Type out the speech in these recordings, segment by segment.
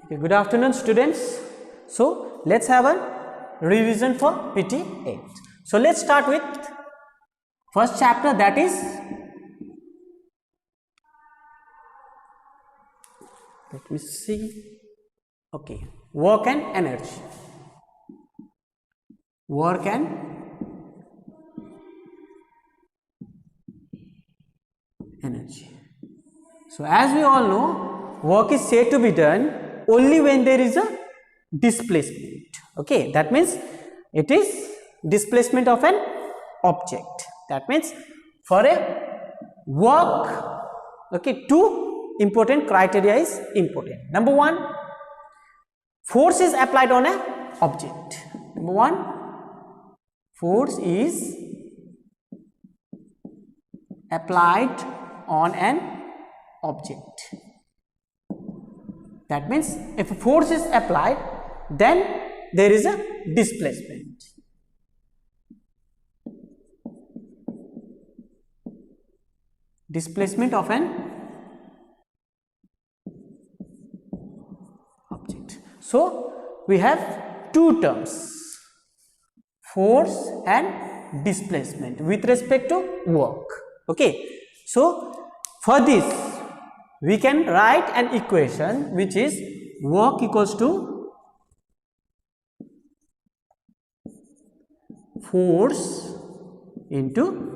Okay, good afternoon students. So let's have a revision for PT 8. So let's start with first chapter, that is, let me see, okay, work and energy. Work and energy. So as we all know, work is said to be done only when there is a displacement. Okay, that means it is displacement of an object. That means for a work, okay, two important criteria is important. Number one, force is applied on an object. Number one, force is applied on an object. That means if a force is applied, then there is a displacement. Displacement of an object. So we have two terms, force and displacement, with respect to work. Okay, so for this we can write an equation which is work equals to force into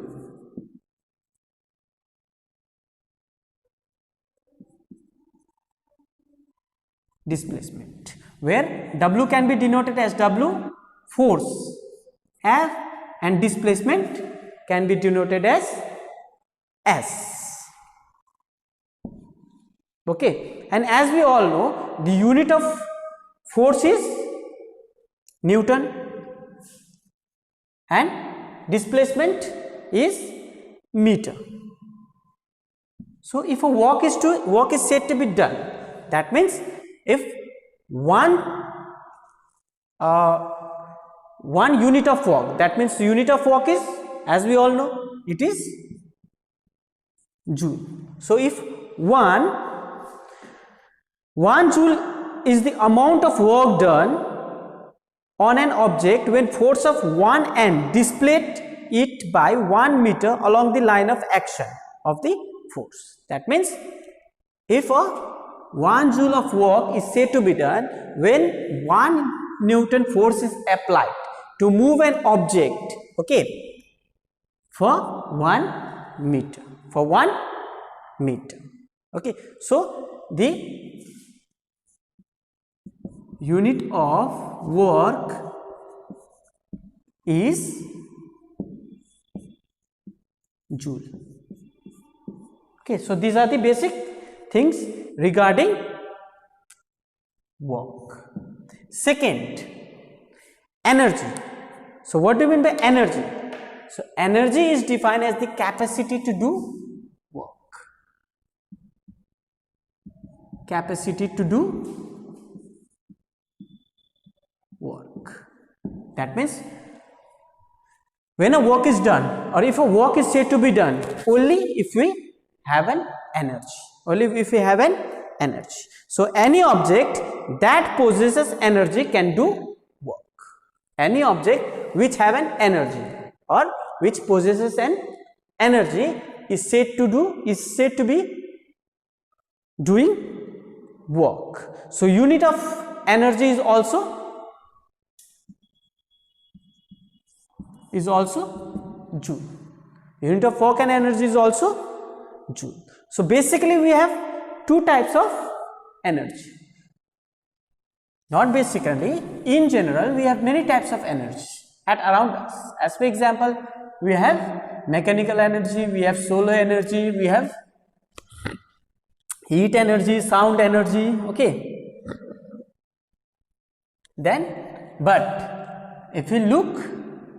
displacement, where W can be denoted as W, force F, and displacement can be denoted as S. Okay, and as we all know, the unit of force is Newton and displacement is meter. So if a work is said to be done, that means if one unit of work, that means the unit of work is, as we all know, it is joule. So if one joule is the amount of work done on an object when force of one end displaced it by 1 meter along the line of action of the force. That means if 1 joule of work is said to be done when 1 Newton force is applied to move an object, okay, for 1 meter. For 1 meter. Okay, so the unit of work is joule. Okay, so these are the basic things regarding work. Second, energy. So what do you mean by energy? So energy is defined as the capacity to do work. Capacity to do work. That means when a work is done, or if a work is said to be done, only if we have an energy. Only if we have an energy. So any object that possesses energy can do work. Any object which have an energy or which possesses an energy is said to be doing work. So unit of energy is also joule. Unit of work and energy is also joule. So basically we have two types of energy. Not basically, in general we have many types of energy at around us. As for example, we have mechanical energy, we have solar energy, we have heat energy, sound energy, okay. Then, but if we look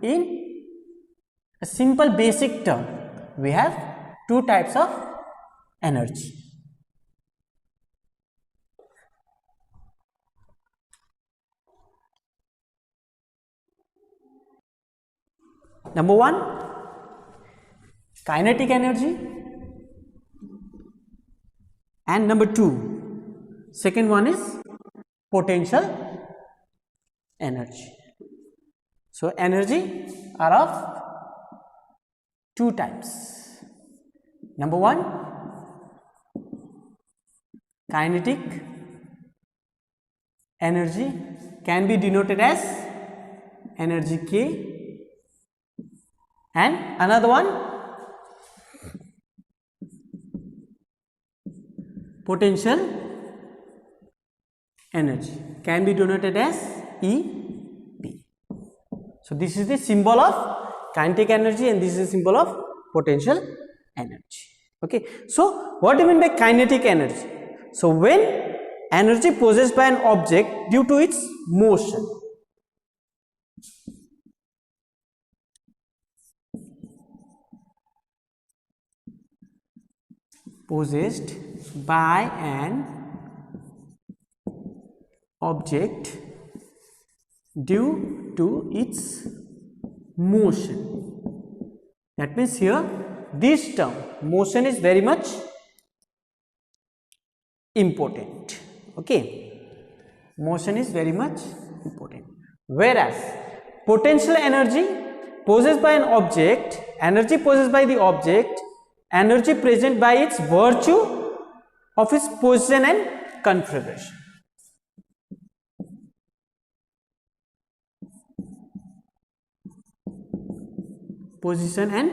in a simple basic term, we have two types of energy. Number one, kinetic energy, and number two, second one is potential energy. So energy are of two types. Number one, kinetic energy can be denoted as energy K, and another one, potential energy can be denoted as EP. So this is the symbol of kinetic energy and this is the symbol of potential energy. Okay, so what do you mean by kinetic energy? So when energy possessed by an object due to its motion possessed by an object due to its motion, that means here this term motion is very much important. Okay, motion is very much important, whereas potential energy possessed by an object, energy possessed by the object, energy present by its virtue of its position and configuration. Position and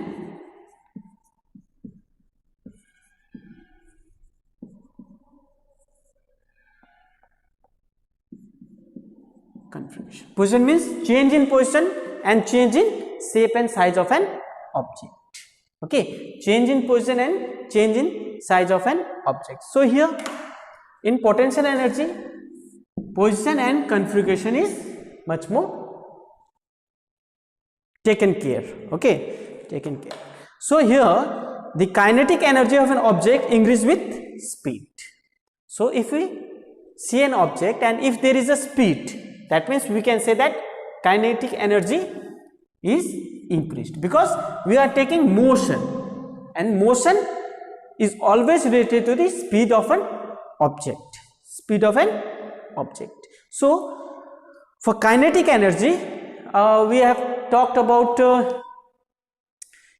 configuration. Position means change in position and change in shape and size of an object. Okay, change in position and change in size of an object. So here in potential energy, position and configuration is much more taken care. Okay, taken care. So here the kinetic energy of an object increases with speed. So if we see an object and if there is a speed, that means we can say that kinetic energy is increased, because we are taking motion and motion is always related to the speed of an object. Speed of an object. So for kinetic energy, we have talked about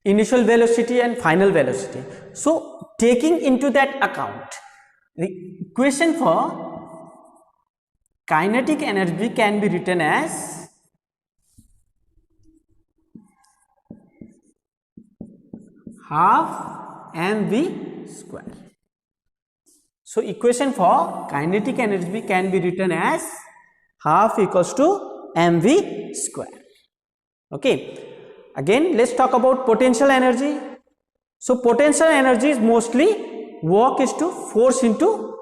initial velocity and final velocity. So taking into that account, the equation for kinetic energy can be written as half mv square. So equation for kinetic energy can be written as half equals to mv square. Okay, again let's talk about potential energy. So potential energy is mostly work is to force into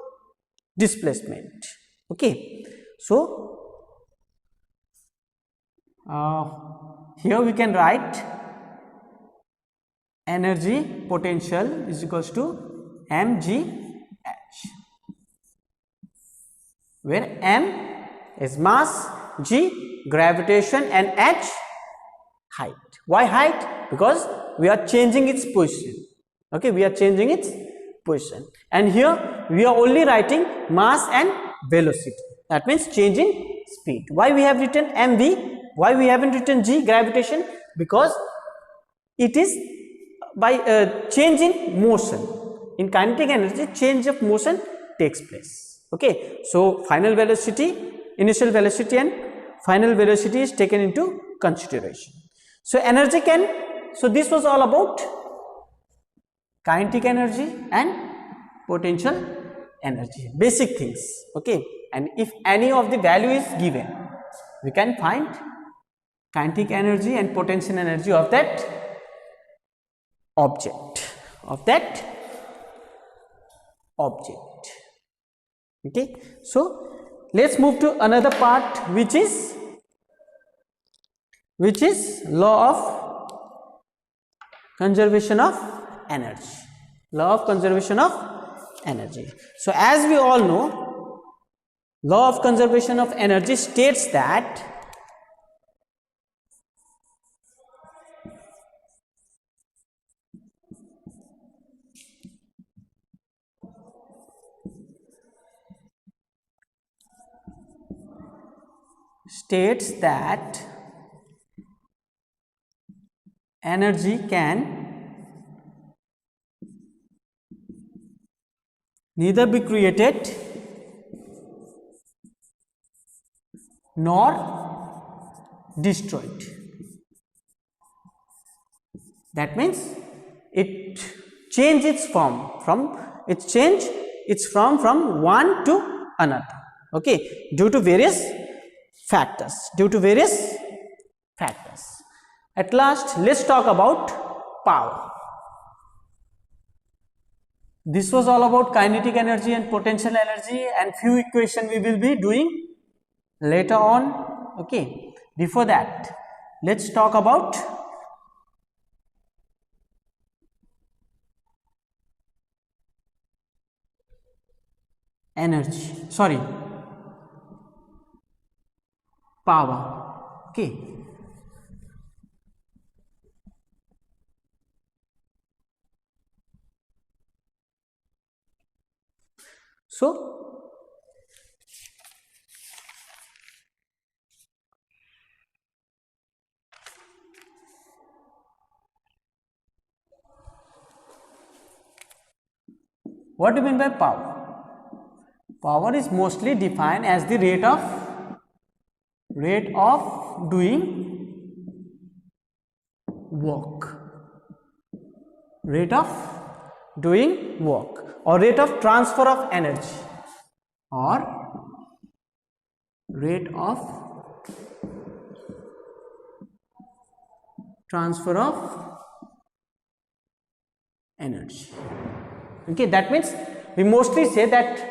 displacement. Okay, so here we can write energy potential is equals to mgh, where m is mass, g gravitation, and h height. Why height? Because we are changing its position. Okay, we are changing its position, and here we are only writing mass and velocity, that means change in speed. Why we have written mv? Why we haven't written g gravitation? Because it is by change in motion. In kinetic energy, change of motion takes place. Okay, so final velocity, initial velocity and final velocity is taken into consideration. So energy can, so this was all about kinetic energy and potential energy, basic things. Okay, and if any of the value is given, we can find kinetic energy and potential energy of that object, Okay, so let's move to another part, which is law of conservation of energy. Law of conservation of energy. So as we all know, law of conservation of energy states that states that energy can neither be created nor destroyed. That means it change its form from one to another. Okay, due to various factors. At last, let's talk about power. This was all about kinetic energy and potential energy, and few equations we will be doing later on. Okay, before that, let's talk about power. Okay, so what do you mean by power? Power is mostly defined as the rate of doing work. Rate of doing work, or rate of transfer of energy, or rate of transfer of energy. Okay, that means we mostly say that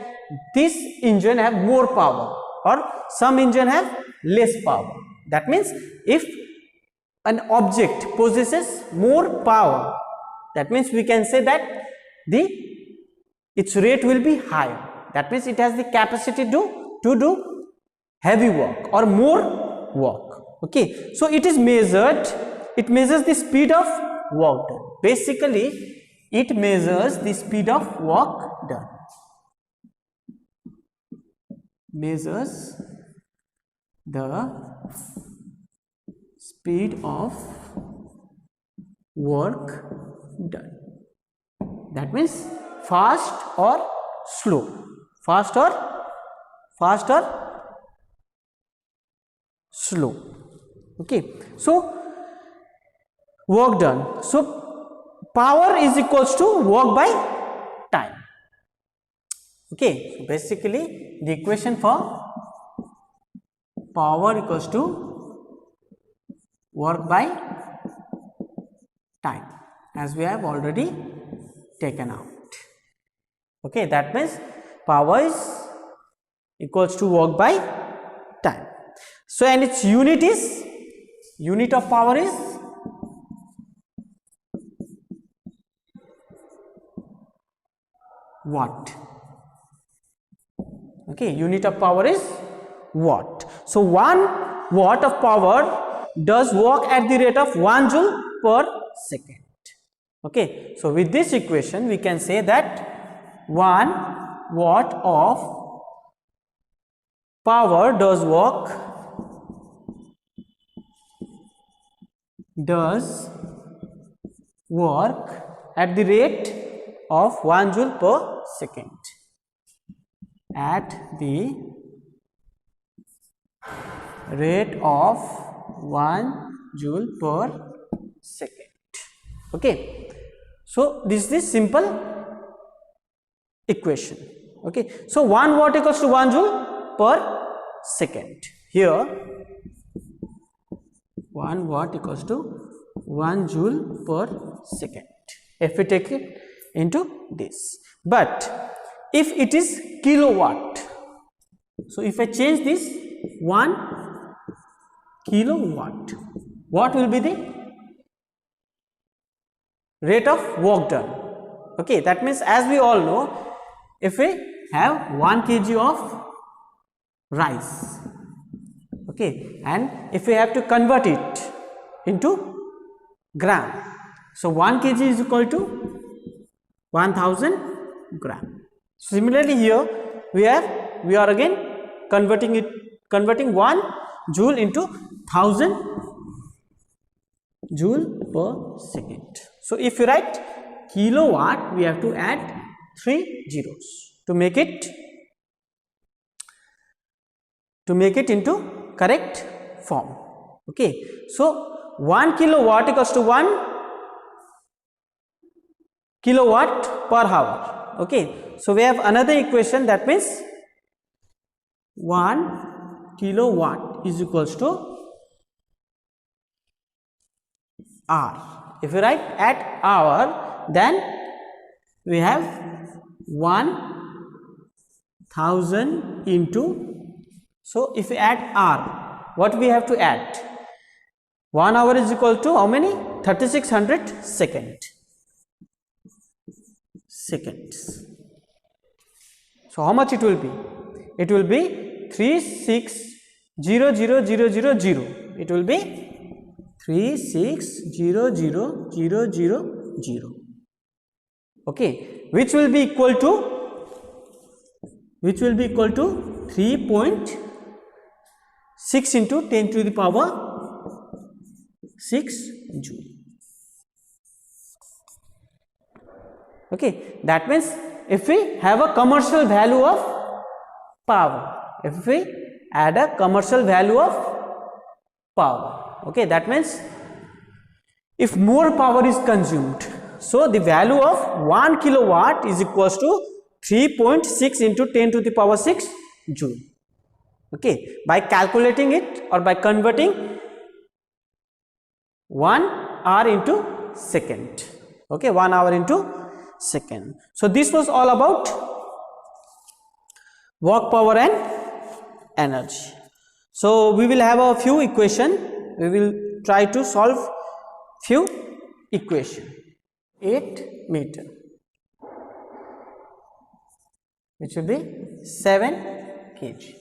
this engine have more power, or some engine have less power. That means if an object possesses more power, that means we can say that its rate will be higher. That means it has the capacity to do heavy work or more work. Okay, so it measures the speed of work done. Basically, it measures the speed of work done. Measures the speed of work done. That means fast or slow, fast or slow. Okay, so work done. So power is equals to work by time. Okay, so basically the equation for power equals to work by time, as we have already taken out. Okay, that means power is equals to work by time. So, and its unit of power is watt. Okay, unit of power is watt. So 1 watt of power does work at the rate of 1 joule per second. Okay, so with this equation we can say that 1 watt of power does work at the rate of 1 joule per second. At the rate of 1 joule per second. Okay, so this is the simple equation. Okay, so 1 watt equals to 1 joule per second. Here 1 watt equals to 1 joule per second if we take it into this. But if it is kilowatt, so if I change this 1 kilowatt, what will be the rate of work done? Okay, that means as we all know, if we have 1 kg of rice, okay, and if we have to convert it into gram, so 1 kg is equal to 1000 gram. Similarly, here we are again converting 1 joule into 1000 joule per second. So if you write kilowatt, we have to add 3 zeros to make it into correct form. Okay, so 1 kilowatt equals to 1 kilowatt per hour. Okay, so we have another equation, that means 1 kilowatt is equals to hour. If you write at hour, then we have 1000 into, so if we add hour, what we have to add? 1 hour is equal to how many? 3600 seconds. So how much it will be? It will be 3600000. It will be 3600000. Okay, which will be equal to 3.6 into 10 to the power 6 joule. Okay, that means if we have a commercial value of power, if we add a commercial value of power, okay, that means if more power is consumed, so the value of 1 kilowatt is equals to 3.6 into 10 to the power 6 joule. Okay, by calculating it or by converting 1 hour into second. Okay, 1 hour into second. So this was all about work power and energy. So we will have a few equation. We will try to solve few equation. 8 meter, which will be 7 kg.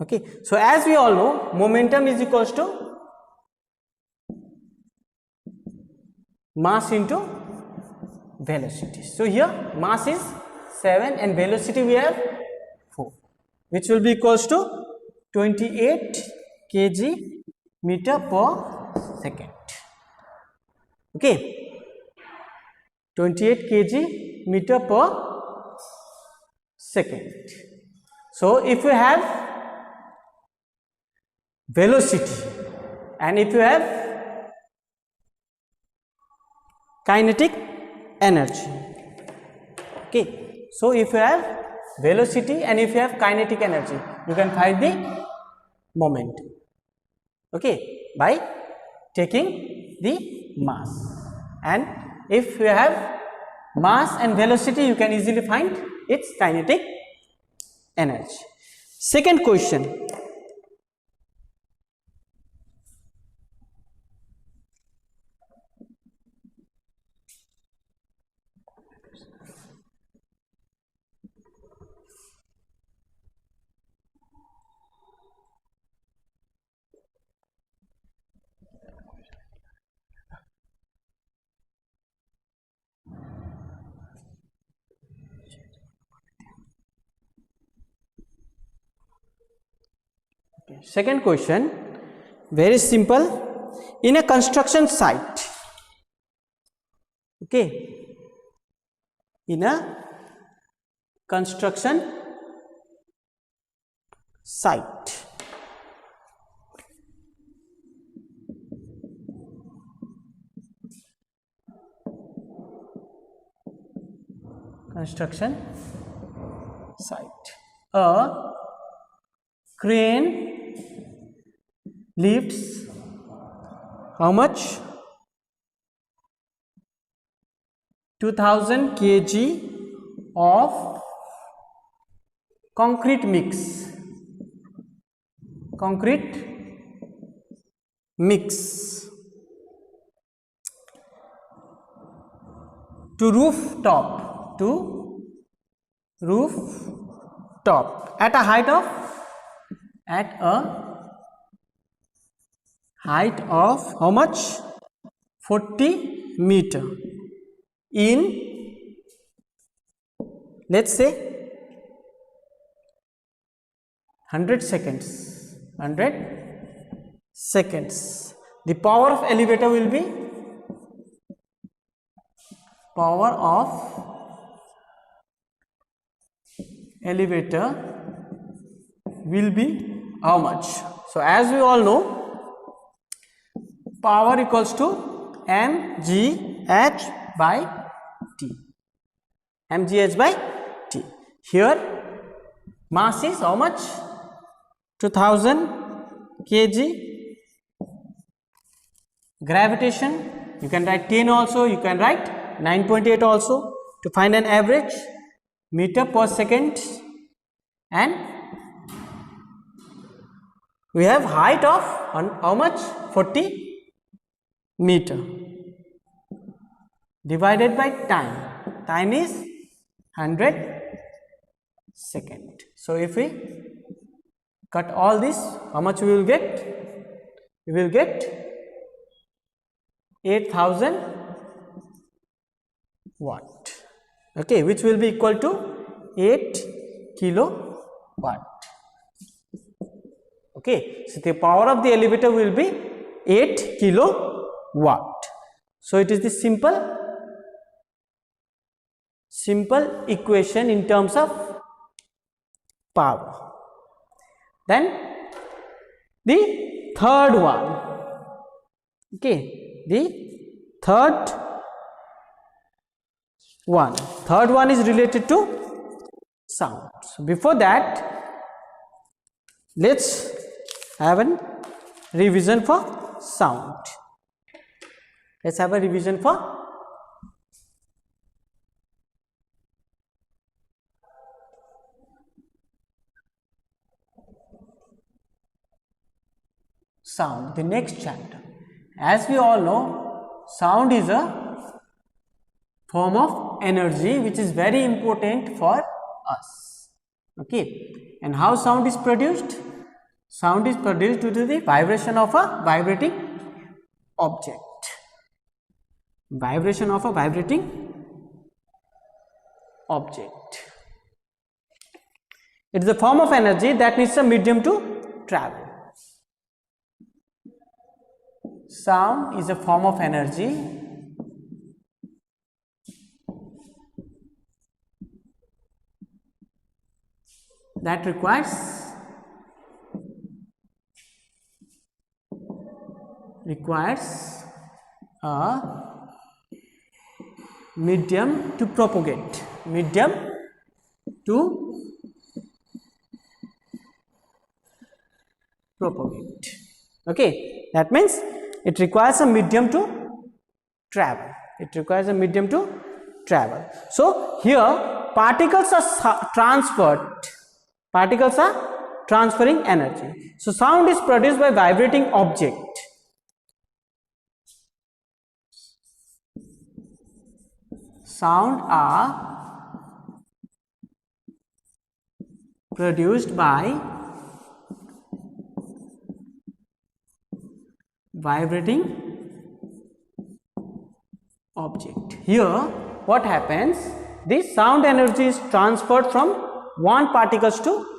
Okay, so as we all know, momentum is equals to mass into velocity. So here mass is 7 and velocity we have 4, which will be equals to 28 kg meter per second. Okay, 28 kg meter per second. So if you have velocity and if you have kinetic energy, okay, so if you have velocity and if you have kinetic energy, you can find the momentum, okay, by taking the mass. And if you have mass and velocity, you can easily find its kinetic energy. Second question. Second question, very simple. In a construction site, okay, in a construction site, a crane lifts how much? 2000 kg of concrete mix to rooftop at a height of how much? 40 meter in, let's say, 100 seconds. seconds. The power of elevator will be power of elevator will be how much? So as we all know, power equals to mgh by t. mgh by t. Here mass is how much? 2000 kg. Gravitation, you can write 10 also, you can write 9.8 also to find an average. Meter per second, and we have height of how much? 40 meter divided by time. Time is 100 second. So if we cut all this, how much we will get? We will get 8000 watt. Okay, which will be equal to 8 kilowatt. Okay, so the power of the elevator will be 8 kilowatt. So it is the simple equation in terms of power. Then the third one. Okay, the third one is related to sound. So before that, let's have a revision for sound. Let's have a revision for sound, the next chapter. As we all know, sound is a form of energy which is very important for us. Okay, and how sound is produced? Sound is produced due to the vibration of a vibrating object. Vibration of a vibrating object. It is a form of energy that needs a medium to travel. Sound is a form of energy that requires a medium to propagate. Medium to propagate. Okay, that means it requires a medium to travel. It requires a medium to travel. So here particles are transferred. Particles are transferring energy. So sound is produced by vibrating object. Sound are produced by vibrating object. Here what happens? This sound energy is transferred from one particles to